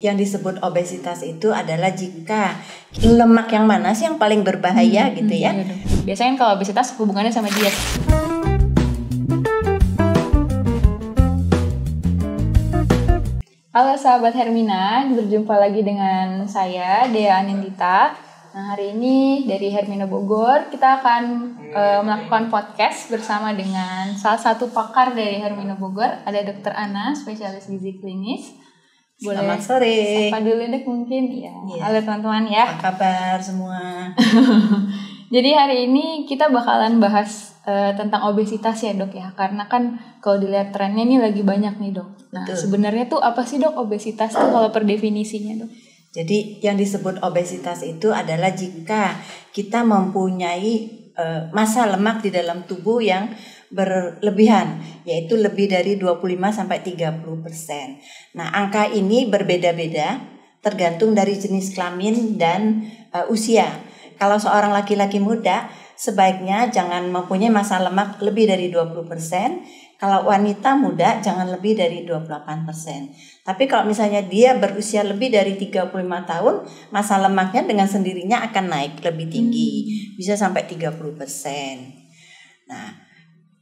yang disebut obesitas itu adalah jika lemak yang mana sih yang paling berbahaya gitu ya. Biasanya kan kalau obesitas hubungannya sama diet. Halo sahabat Hermina, berjumpa lagi dengan saya Dea Anindita. Nah, hari ini dari Hermina Bogor kita akan melakukan podcast bersama dengan salah satu pakar dari Hermina Bogor, ada Dr. Ana, spesialis gizi klinis. Boleh Selamat sore. sapa dulu deh mungkin. Ya. Halo teman-teman ya. Apa kabar semua? Jadi hari ini kita bakalan bahas tentang obesitas ya dok ya, karena kan kalau dilihat trennya ini lagi banyak nih dok. Nah sebenarnya tuh apa sih dok obesitas tuh kalau per definisinya dok? Jadi yang disebut obesitas itu adalah jika kita mempunyai massa lemak di dalam tubuh yang berlebihan, yaitu lebih dari 25-30%. Nah angka ini berbeda-beda tergantung dari jenis kelamin dan usia. Kalau seorang laki-laki muda sebaiknya jangan mempunyai massa lemak lebih dari 20%. Kalau wanita muda jangan lebih dari 28%. Tapi kalau misalnya dia berusia lebih dari 35 tahun, massa lemaknya dengan sendirinya akan naik lebih tinggi. Bisa sampai 30%. Nah,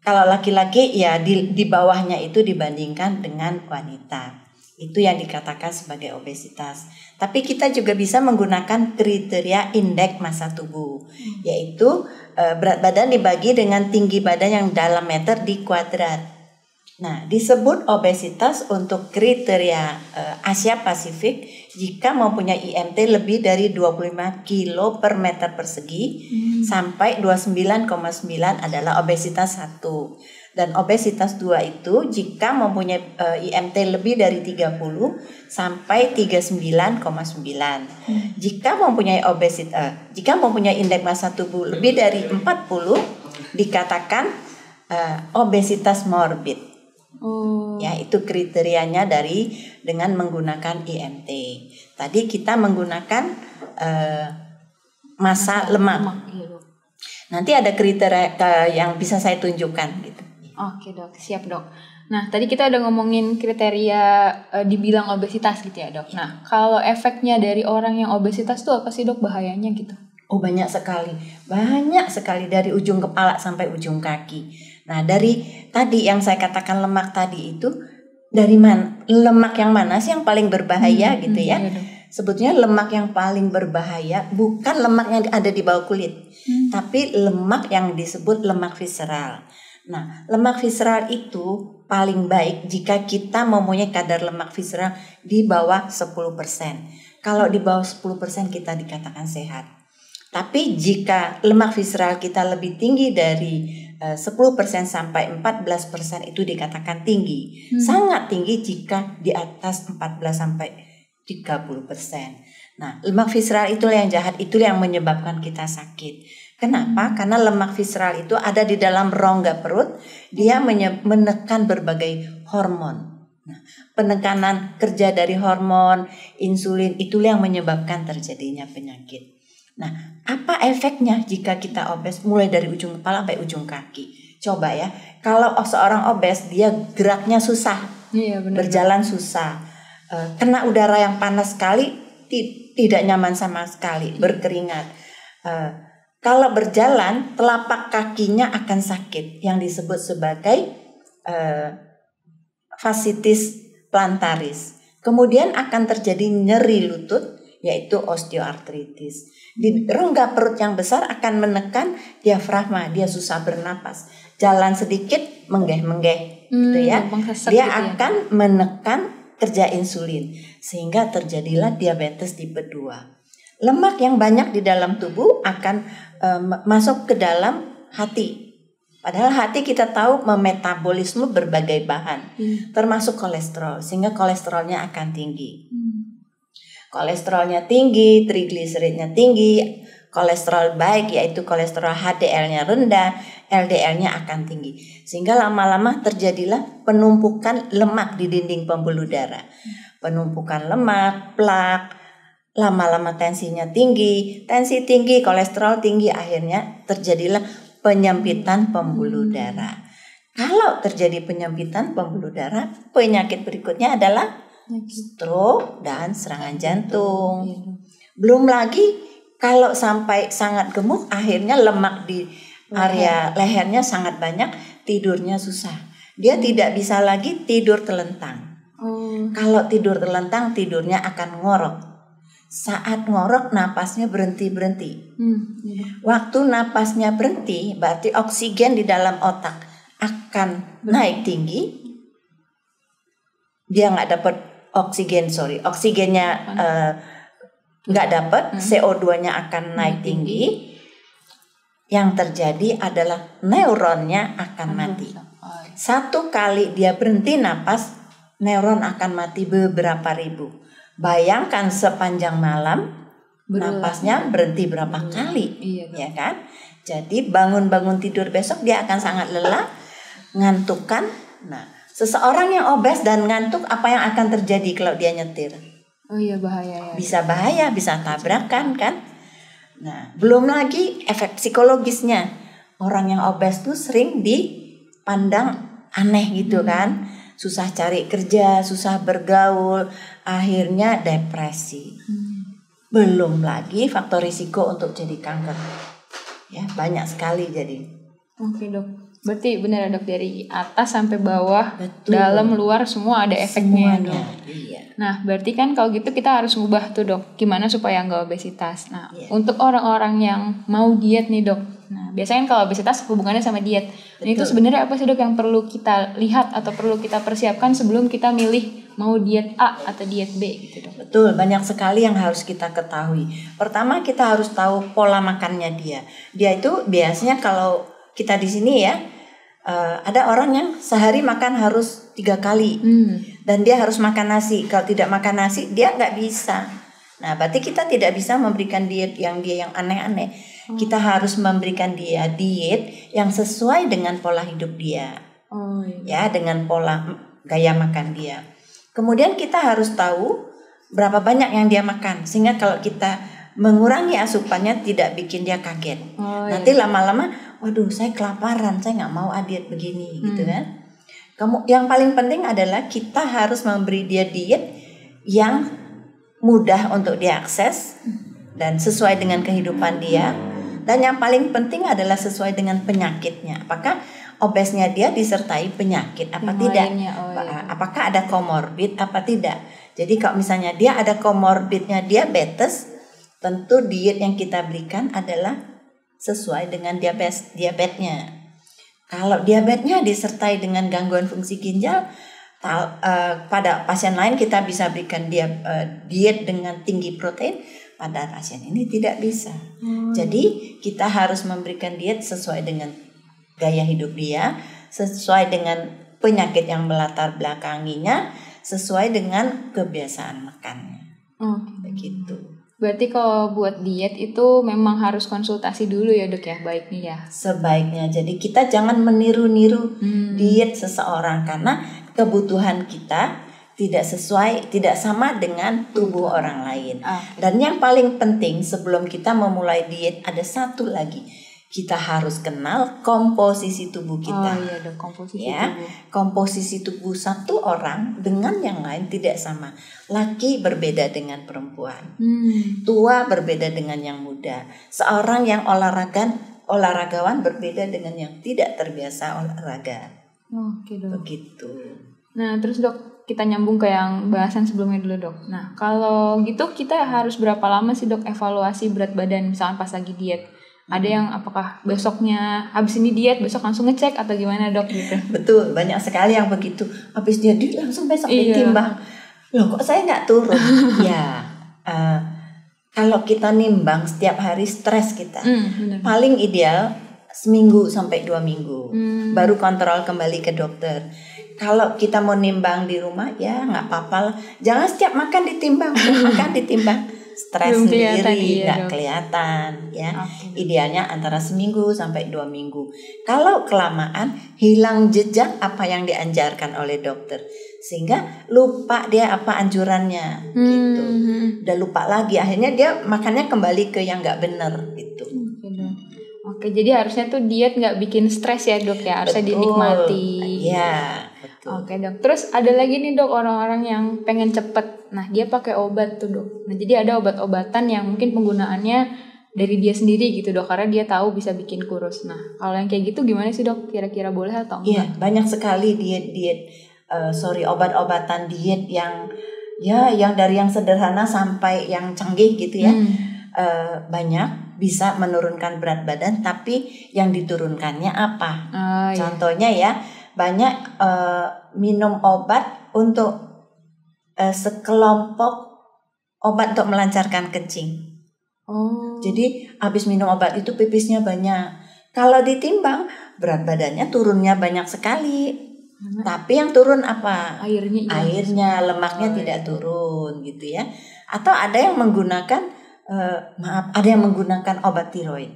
kalau laki-laki ya di bawahnya itu dibandingkan dengan wanita. Itu yang dikatakan sebagai obesitas. Tapi kita juga bisa menggunakan kriteria indeks massa tubuh, yaitu berat badan dibagi dengan tinggi badan yang dalam meter di kuadrat. Nah, disebut obesitas untuk kriteria Asia Pasifik jika mempunyai IMT lebih dari 25 kilo per meter persegi sampai 29,9 adalah obesitas 1. Dan obesitas 2 itu jika mempunyai IMT lebih dari 30 sampai 39,9. Jika mempunyai indeks massa tubuh lebih dari 40 dikatakan obesitas morbid. Ya, itu kriterianya dengan menggunakan IMT. Tadi kita menggunakan massa lemak. Nanti ada kriteria yang bisa saya tunjukkan gitu. Oke dok, siap dok. Nah tadi kita udah ngomongin kriteria dibilang obesitas gitu ya dok. Nah kalau efeknya dari orang yang obesitas tuh apa sih dok bahayanya gitu? Oh banyak sekali dari ujung kepala sampai ujung kaki. Nah dari tadi yang saya katakan lemak tadi itu dari mana? Lemak yang mana sih yang paling berbahaya gitu ya? Sebetulnya lemak yang paling berbahaya bukan lemak yang ada di bawah kulit, tapi lemak yang disebut lemak visceral. Nah, lemak visceral itu paling baik jika kita mempunyai kadar lemak visceral di bawah 10%. Kalau di bawah 10% kita dikatakan sehat. Tapi jika lemak visceral kita lebih tinggi dari 10% sampai 14% itu dikatakan tinggi. Sangat tinggi jika di atas 14 sampai 30%. Nah, lemak visceral itulah yang jahat, itulah yang menyebabkan kita sakit. Kenapa? Karena lemak visceral itu ada di dalam rongga perut, dia menekan berbagai hormon. Nah, penekanan kerja dari hormon, insulin itulah yang menyebabkan terjadinya penyakit. Nah, apa efeknya jika kita obes mulai dari ujung kepala sampai ujung kaki? Coba ya, kalau seorang obes dia geraknya susah, berjalan susah, kena udara yang panas sekali, tidak nyaman sama sekali, berkeringat. Kalau berjalan, telapak kakinya akan sakit, yang disebut sebagai fasciitis plantaris. Kemudian akan terjadi nyeri lutut, yaitu osteoartritis. Di rongga perut yang besar akan menekan diafragma, dia susah bernapas. Jalan sedikit menggeh-menggeh, gitu ya. Dia akan menekan kerja insulin, sehingga terjadilah diabetes tipe 2. Lemak yang banyak di dalam tubuh akan masuk ke dalam hati. Padahal hati kita tahu memetabolisme berbagai bahan, termasuk kolesterol, sehingga kolesterolnya akan tinggi. Kolesterolnya tinggi, trigliseridnya tinggi, kolesterol baik yaitu kolesterol HDL-nya rendah, LDL-nya akan tinggi. Sehingga lama-lama terjadilah penumpukan lemak di dinding pembuluh darah. Penumpukan lemak, plak, lama-lama tensinya tinggi, tensi tinggi, kolesterol tinggi, akhirnya terjadilah penyempitan pembuluh darah. Kalau terjadi penyempitan pembuluh darah, penyakit berikutnya adalah stroke dan serangan jantung. Belum lagi kalau sampai sangat gemuk, akhirnya lemak di area lehernya sangat banyak, tidurnya susah. Dia tidak bisa lagi tidur telentang. Kalau tidur telentang, tidurnya akan ngorok. Saat ngorok, napasnya berhenti-berhenti. Waktu napasnya berhenti, berarti oksigen di dalam otak akan naik tinggi. Dia nggak dapat oksigennya nggak dapat, CO2-nya akan naik tinggi. Yang terjadi adalah neuronnya akan mati. Satu kali dia berhenti napas, neuron akan mati beberapa ribu. Bayangkan sepanjang malam napasnya berhenti berapa kali, ya kan? Jadi bangun-bangun tidur besok dia akan sangat lelah, ngantuk kan? Nah, seseorang yang obes dan ngantuk, apa yang akan terjadi kalau dia nyetir? Oh iya, bahaya ya. Bisa bahaya, bisa tabrakan kan? Nah, belum lagi efek psikologisnya. Orang yang obes tuh sering dipandang aneh gitu kan. Susah cari kerja, susah bergaul, akhirnya depresi. Belum lagi faktor risiko untuk jadi kanker. Ya, banyak sekali jadi. Oke, Dok. Berarti benar Dok, dari atas sampai bawah, Betul. dalam luar semua ada efeknya, Semuanya, Dok. iya. Nah, berarti kan kalau gitu kita harus ngubah tuh, Dok. Gimana supaya nggak obesitas? Nah, Iya. untuk orang-orang yang mau diet nih, Dok. Nah, biasanya kan kalau obesitas hubungannya sama diet. Nah, itu sebenarnya apa sih, Dok, yang perlu kita lihat atau perlu kita persiapkan sebelum kita milih mau diet A atau diet B gitu, Dok? Betul, banyak sekali yang harus kita ketahui. Pertama, kita harus tahu pola makannya dia. Dia itu biasanya kalau kita di sini ya, ada orang yang sehari makan harus 3 kali. Dan dia harus makan nasi. Kalau tidak makan nasi, dia nggak bisa. Nah, berarti kita tidak bisa memberikan diet yang aneh-aneh. Kita harus memberikan dia diet yang sesuai dengan pola hidup dia. Ya, dengan pola gaya makan dia. Kemudian kita harus tahu berapa banyak yang dia makan. Sehingga kalau kita mengurangi asupannya tidak bikin dia kaget. Nanti lama-lama, waduh saya kelaparan, saya nggak mau diet begini gitu kan. Yang paling penting adalah kita harus memberi dia diet yang mudah untuk diakses dan sesuai dengan kehidupan dia. Dan yang paling penting adalah sesuai dengan penyakitnya. Apakah obesnya dia disertai penyakit apa tidak? Apakah ada komorbid apa tidak? Jadi kalau misalnya dia ada komorbidnya diabetes, tentu diet yang kita berikan adalah sesuai dengan diabetesnya. Kalau diabetesnya disertai dengan gangguan fungsi ginjal, pada pasien lain kita bisa berikan diet dengan tinggi protein, pada pasien ini tidak bisa. Jadi kita harus memberikan diet sesuai dengan gaya hidup dia, sesuai dengan penyakit yang melatar belakanginya, sesuai dengan kebiasaan makannya. Begitu. Berarti kalau buat diet itu memang harus konsultasi dulu ya, Dok ya, baiknya ya. Sebaiknya. Jadi kita jangan meniru-niru diet seseorang, karena kebutuhan kita tidak sesuai, tidak sama dengan tubuh orang lain. Dan yang paling penting sebelum kita memulai diet ada satu lagi. Kita harus kenal komposisi tubuh kita. Komposisi tubuh. Komposisi tubuh satu orang dengan yang lain tidak sama. Laki berbeda dengan perempuan. Tua berbeda dengan yang muda. Seorang yang olahragawan berbeda dengan yang tidak terbiasa olahraga. Begitu. Nah, terus Dok, kita nyambung ke yang bahasan sebelumnya dulu, Dok. Nah, kalau gitu kita harus berapa lama sih, Dok, evaluasi berat badan misalnya pas lagi diet? Ada yang apakah besoknya habis ini diet besok langsung ngecek atau gimana, Dok gitu? Betul, banyak sekali yang begitu. Habis dia langsung besok ditimbang. Loh, kok saya nggak turun? Ya, kalau kita nimbang setiap hari stres kita. Paling ideal seminggu sampai 2 minggu. Baru kontrol kembali ke dokter. Kalau kita mau nimbang di rumah ya nggak apa-apa lah. Jangan setiap makan ditimbang, makan ditimbang. Stres sendiri nggak kelihatan ya. Idealnya antara seminggu sampai 2 minggu. Kalau kelamaan hilang jejak apa yang diajarkan oleh dokter, sehingga lupa dia apa anjurannya gitu. Udah lupa lagi, akhirnya dia makannya kembali ke yang nggak benar gitu. Oke, jadi harusnya tuh diet nggak bikin stres ya, Dok ya, harusnya dinikmati. Iya, betul. Oke dok, terus ada lagi nih dok orang-orang yang pengen cepet. Nah dia pakai obat tuh dok. Nah jadi ada obat-obatan yang mungkin penggunaannya dari dia sendiri gitu dok, karena dia tahu bisa bikin kurus. Nah kalau yang kayak gitu gimana sih dok? Kira-kira boleh atau enggak? Iya, banyak sekali obat-obatan diet yang dari yang sederhana sampai yang canggih gitu ya. Banyak bisa menurunkan berat badan, tapi yang diturunkannya apa? Contohnya ya, banyak minum obat untuk sekelompok obat untuk melancarkan kencing. Jadi habis minum obat itu pipisnya banyak. Kalau ditimbang berat badannya turunnya banyak sekali. Tapi yang turun apa? Airnya, lemaknya tidak turun gitu ya. Atau ada yang menggunakan ada yang menggunakan obat tiroid.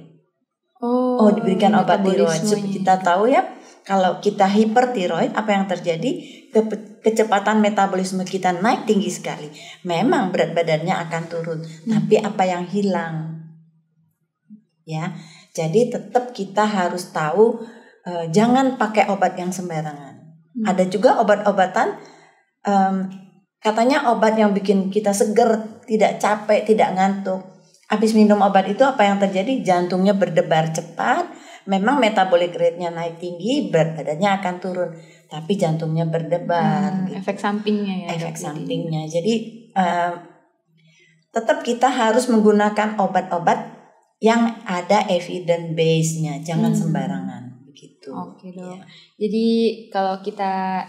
Diberikan obat tiroid. Kita tahu ya, kalau kita hipertiroid apa yang terjadi? Kecepatan metabolisme kita naik tinggi sekali. Memang berat badannya akan turun, tapi apa yang hilang? Ya, jadi tetap kita harus tahu, jangan pakai obat yang sembarangan. Ada juga obat-obatan, katanya obat yang bikin kita seger, tidak capek, tidak ngantuk. Habis minum obat itu apa yang terjadi? Jantungnya berdebar cepat. Memang metabolic rate-nya naik tinggi, berat badannya akan turun, tapi jantungnya berdebar. Efek sampingnya ya. Efek sampingnya. Jadi tetap kita harus menggunakan obat-obat yang ada evidence base-nya, jangan sembarangan begitu. Oke dok. Ya. Jadi kalau kita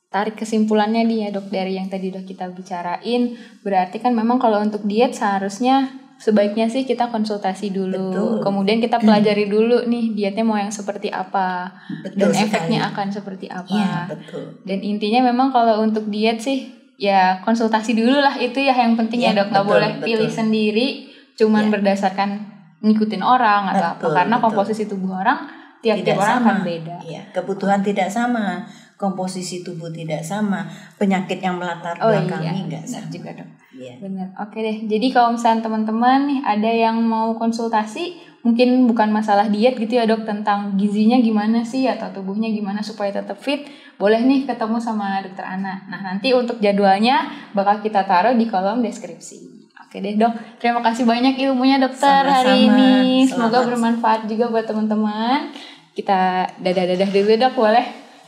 tarik kesimpulannya nih ya dok, dari yang tadi udah kita bicarain, berarti kan memang kalau untuk diet seharusnya sebaiknya sih kita konsultasi dulu. Betul. Kemudian kita pelajari dulu nih dietnya mau yang seperti apa. Betul, dan efeknya sekali. Akan seperti apa. Ya, betul. Dan intinya memang kalau untuk diet sih ya konsultasi dulu lah, itu ya yang penting ya dok. Nggak boleh pilih sendiri cuman berdasarkan ngikutin orang atau apa, karena komposisi tubuh orang tiap-tiap orang akan beda. Ya, kebutuhan tidak sama, komposisi tubuh tidak sama, penyakit yang melatar belakangi nggak sama juga dok. Iya. Benar. Oke deh. Jadi kalau misalnya teman-teman nih ada yang mau konsultasi, mungkin bukan masalah diet gitu ya dok, tentang gizinya gimana sih atau tubuhnya gimana supaya tetap fit, boleh nih ketemu sama dokter Ana. Nah nanti untuk jadwalnya bakal kita taruh di kolom deskripsi. Oke deh dok, terima kasih banyak ilmunya dokter hari ini. Semoga bermanfaat juga buat teman-teman. Kita dadah-dadah dulu dok, boleh?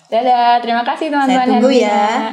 Dadah, terima kasih teman-teman. Saya tunggu ya.